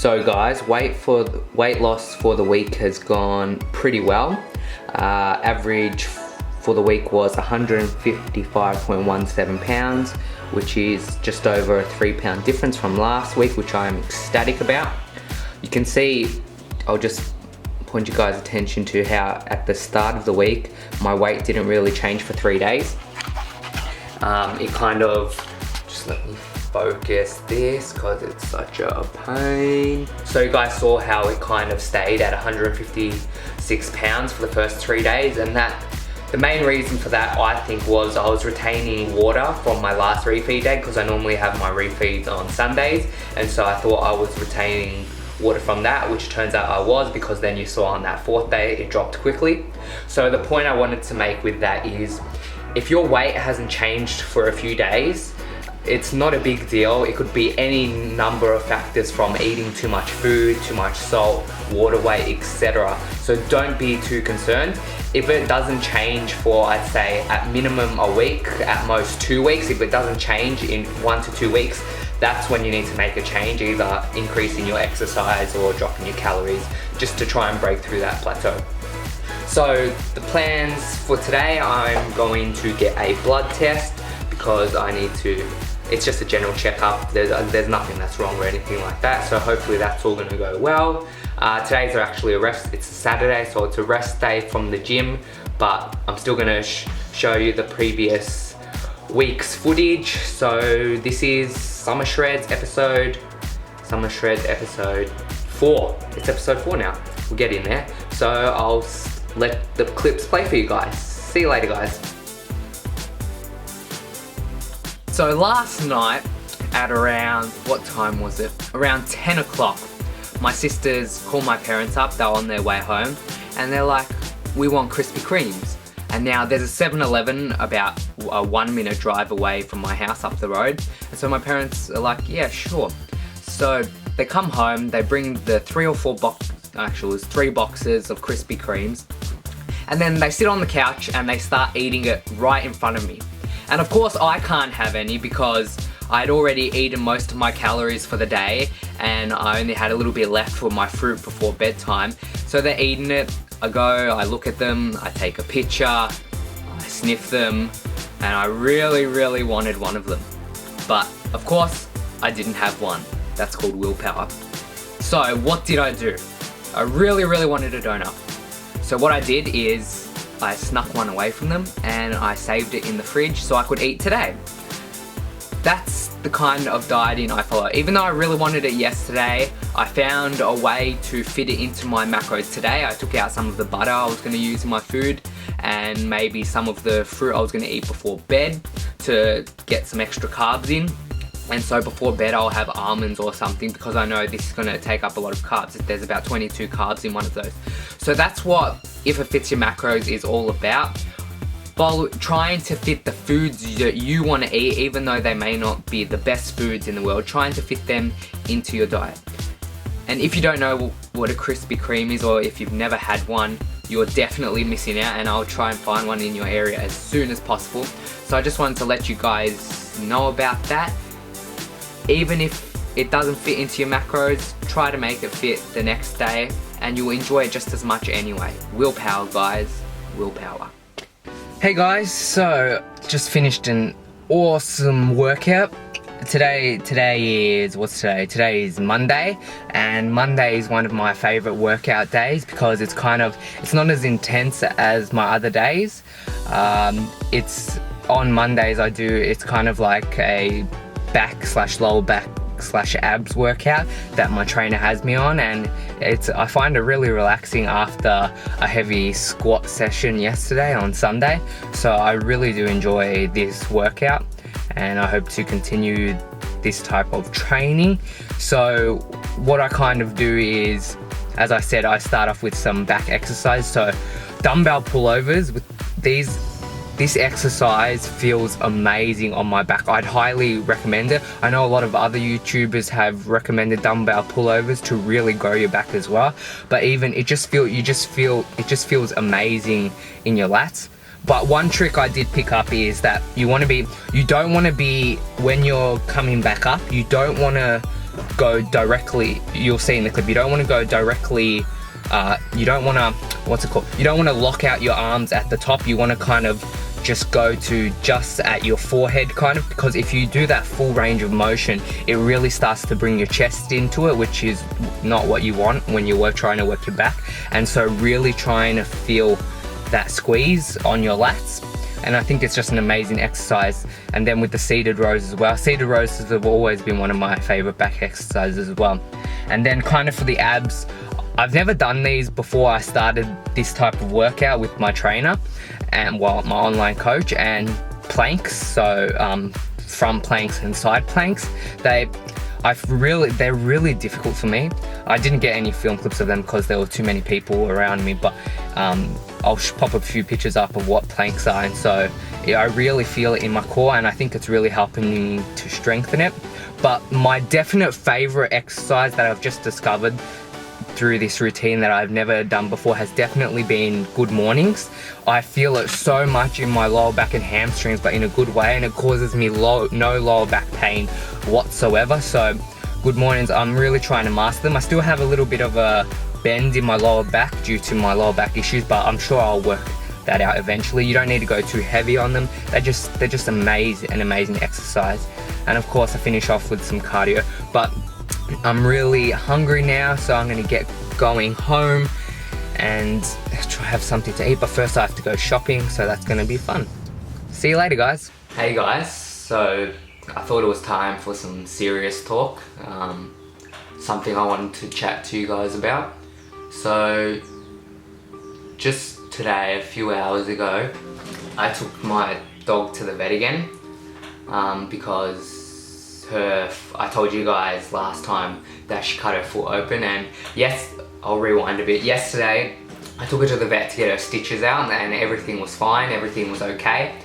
So guys, weight loss for the week has gone pretty well. Average for the week was 155.17 pounds, which is just over a 3-pound difference from last week, which I am ecstatic about. You can see, I'll just point you guys' attention to how at the start of the week, my weight didn't really change for 3 days. It kind of, just let me focus this because it's such a pain. So you guys saw how it kind of stayed at 156 pounds for the first 3 days, and the main reason for that, I think, was I was retaining water from my last refeed day, because I normally have my refeeds on Sundays, and so I thought I was retaining water from that, which turns out I was, because then you saw on that 4th day it dropped quickly. So the point I wanted to make with that is, if your weight hasn't changed for a few days, it's not a big deal. It could be any number of factors, from eating too much food, too much salt, water weight, etc. So don't be too concerned. If it doesn't change for, I'd say, at minimum a week, at most 2 weeks, if it doesn't change in 1 to 2 weeks, that's when you need to make a change, either increasing your exercise or dropping your calories, just to try and break through that plateau. So the plans for today, I'm going to get a blood test, because I need to, it's just a general checkup. There's nothing that's wrong or anything like that, so hopefully that's all gonna go well. Today's actually it's a Saturday, so it's a rest day from the gym, but I'm still gonna show you the previous week's footage. So this is Summer Shreds episode 4. It's episode 4 now. We'll get in there. So I'll let the clips play for you guys. See you later, guys. So last night at around, what time was it? Around 10 o'clock, my sisters called my parents up. They were on their way home, and they're like, we want Krispy Kremes. And now there's a 7-Eleven about a 1-minute drive away from my house up the road. And so my parents are like, yeah, sure. So they come home, they bring the 3 or 4 actually it was 3 boxes of Krispy Kremes. And then they sit on the couch and they start eating it right in front of me. And of course I can't have any, because I'd already eaten most of my calories for the day, and I only had a little bit left for my fruit before bedtime. So they're eating it. I look at them, I take a picture, I sniff them, and I really, really wanted one of them. But of course, I didn't have one. That's called willpower. So what did I do? I really, really wanted a donut. So what I did is, I snuck one away from them and I saved it in the fridge so I could eat today. That's the kind of dieting I follow. Even though I really wanted it yesterday, I found a way to fit it into my macros today. I took out some of the butter I was going to use in my food, and maybe some of the fruit I was going to eat before bed to get some extra carbs in. And so before bed I'll have almonds or something, because I know this is going to take up a lot of carbs. There's about 22 carbs in one of those. So that's what If It Fits Your Macros is all about. Trying to fit the foods that you want to eat, even though they may not be the best foods in the world, trying to fit them into your diet. And if you don't know what a Krispy Kreme is, or if you've never had one, you're definitely missing out, and I'll try and find one in your area as soon as possible. So I just wanted to let you guys know about that. Even if it doesn't fit into your macros, try to make it fit the next day, and you'll enjoy it just as much anyway. Willpower, guys. Willpower. Hey guys, so just finished an awesome workout. Today is, what's today? Today is Monday, and Monday is one of my favorite workout days, because it's not as intense as my other days. It's on Mondays it's kind of like a back/lower back/abs workout that my trainer has me on, and I find it really relaxing after a heavy squat session yesterday on Sunday. So I really do enjoy this workout, and I hope to continue this type of training. So what I kind of do is, as I said, I start off with some back exercise. So dumbbell pullovers with these. This exercise feels amazing on my back. I'd highly recommend it. I know a lot of other YouTubers have recommended dumbbell pullovers to really grow your back as well. But even it just feels amazing in your lats. But one trick I did pick up is that you don't want to be when you're coming back up, you don't want to go directly, you'll see in the clip, you don't want to go directly, you don't want to, you don't want to lock out your arms at the top. You want to kind of just go to just at your forehead kind of, because if you do that full range of motion, it really starts to bring your chest into it, which is not what you want when you're trying to work your back. And so really trying to feel that squeeze on your lats. And I think it's just an amazing exercise. And then with the seated rows as well. Seated rows have always been one of my favorite back exercises as well. And then kind of for the abs, I've never done these before I started this type of workout with my trainer and my online coach, and planks, so front planks and side planks. They're really difficult for me. I didn't get any film clips of them because there were too many people around me, but I'll pop a few pictures up of what planks are. And so yeah, I really feel it in my core, and I think it's really helping me to strengthen it. But my definite favorite exercise that I've just discovered through this routine that I've never done before has definitely been good mornings. I feel it so much in my lower back and hamstrings, but in a good way, and it causes me no lower back pain whatsoever. So good mornings, I'm really trying to master them. I still have a little bit of a bend in my lower back due to my lower back issues, but I'm sure I'll work that out eventually. You don't need to go too heavy on them. They're just amazing, an amazing exercise. And of course I finish off with some cardio. But I'm really hungry now, so I'm gonna get going home and try to have something to eat. But first I have to go shopping, so that's gonna be fun. See you later, guys. Hey guys, so I thought it was time for some serious talk. Something I wanted to chat to you guys about. So just today, a few hours ago, I took my dog to the vet again because I told you guys last time that she cut her foot open. And yes, I'll rewind a bit. Yesterday I took her to the vet to get her stitches out, and everything was fine, everything was okay.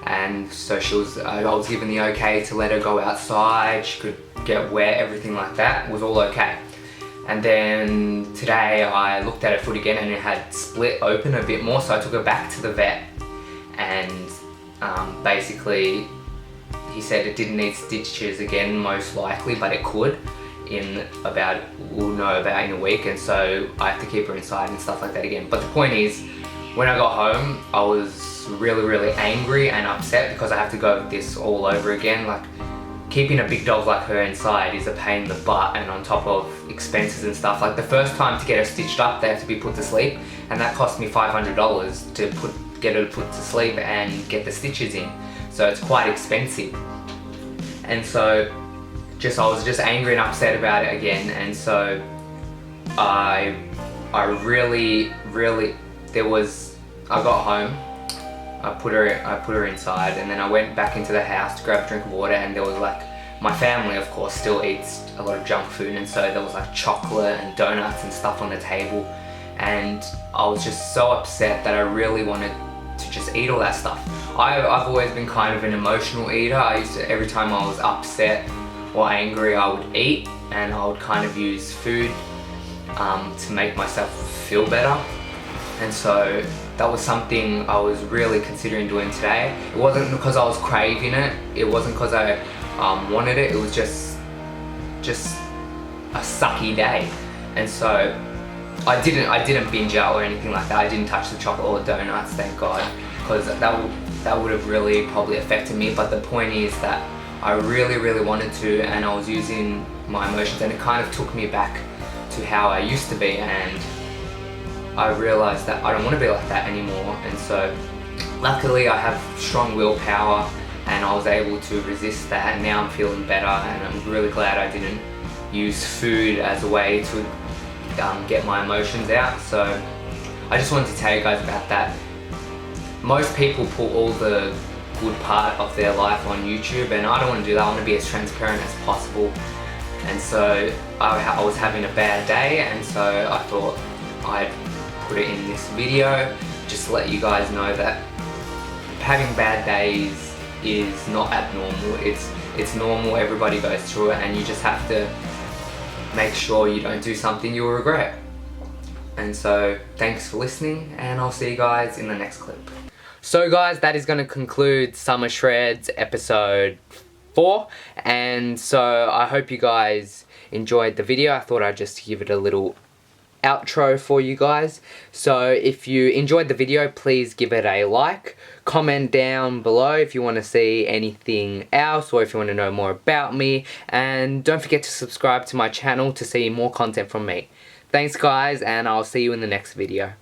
And so I was given the okay to let her go outside, she could get wet, everything like that was all okay. And then today I looked at her foot again and it had split open a bit more, so I took her back to the vet, and basically he said it didn't need stitches again most likely, but it could we'll know about in a week, and so I have to keep her inside and stuff like that again. But the point is, when I got home I was really angry and upset because I have to go this all over again. Like, keeping a big dog like her inside is a pain in the butt, and on top of expenses and stuff. Like the first time to get her stitched up, they have to be put to sleep, and that cost me $500 to get her put to sleep and get the stitches in. So it's quite expensive. And so I was just angry and upset about it again. And so I got home, I put her inside, and then I went back into the house to grab a drink of water, and there was like, my family of course still eats a lot of junk food, and so there was like chocolate and donuts and stuff on the table, and I was just so upset that I really wanted to just eat all that stuff. I've always been kind of an emotional eater. Every time I was upset or angry, I would eat, and I would kind of use food to make myself feel better. And so that was something I was really considering doing today. It wasn't because I was craving it, it wasn't because I wanted it, it was just a sucky day. And so I didn't binge out or anything like that. I didn't touch the chocolate or the donuts, thank God, because that would have really probably affected me. But the point is that I really wanted to, and I was using my emotions, and it kind of took me back to how I used to be, and I realized that I don't want to be like that anymore. And so luckily I have strong willpower, and I was able to resist that, and now I'm feeling better, and I'm really glad I didn't use food as a way to get my emotions out. So I just wanted to tell you guys about that. Most people put all the good part of their life on YouTube, and I don't want to do that. I want to be as transparent as possible. And so I was having a bad day, and so I thought I'd put it in this video just to let you guys know that having bad days is not abnormal. It's normal, everybody goes through it, and you just have to make sure you don't do something you'll regret. And so thanks for listening, and I'll see you guys in the next clip. So guys, that is going to conclude Summer Shreds episode 4, and so I hope you guys enjoyed the video, I thought I'd just give it a little outro for you guys. So if you enjoyed the video, please give it a like. Comment down below if you want to see anything else or if you want to know more about me. And don't forget to subscribe to my channel to see more content from me. Thanks guys, and I'll see you in the next video.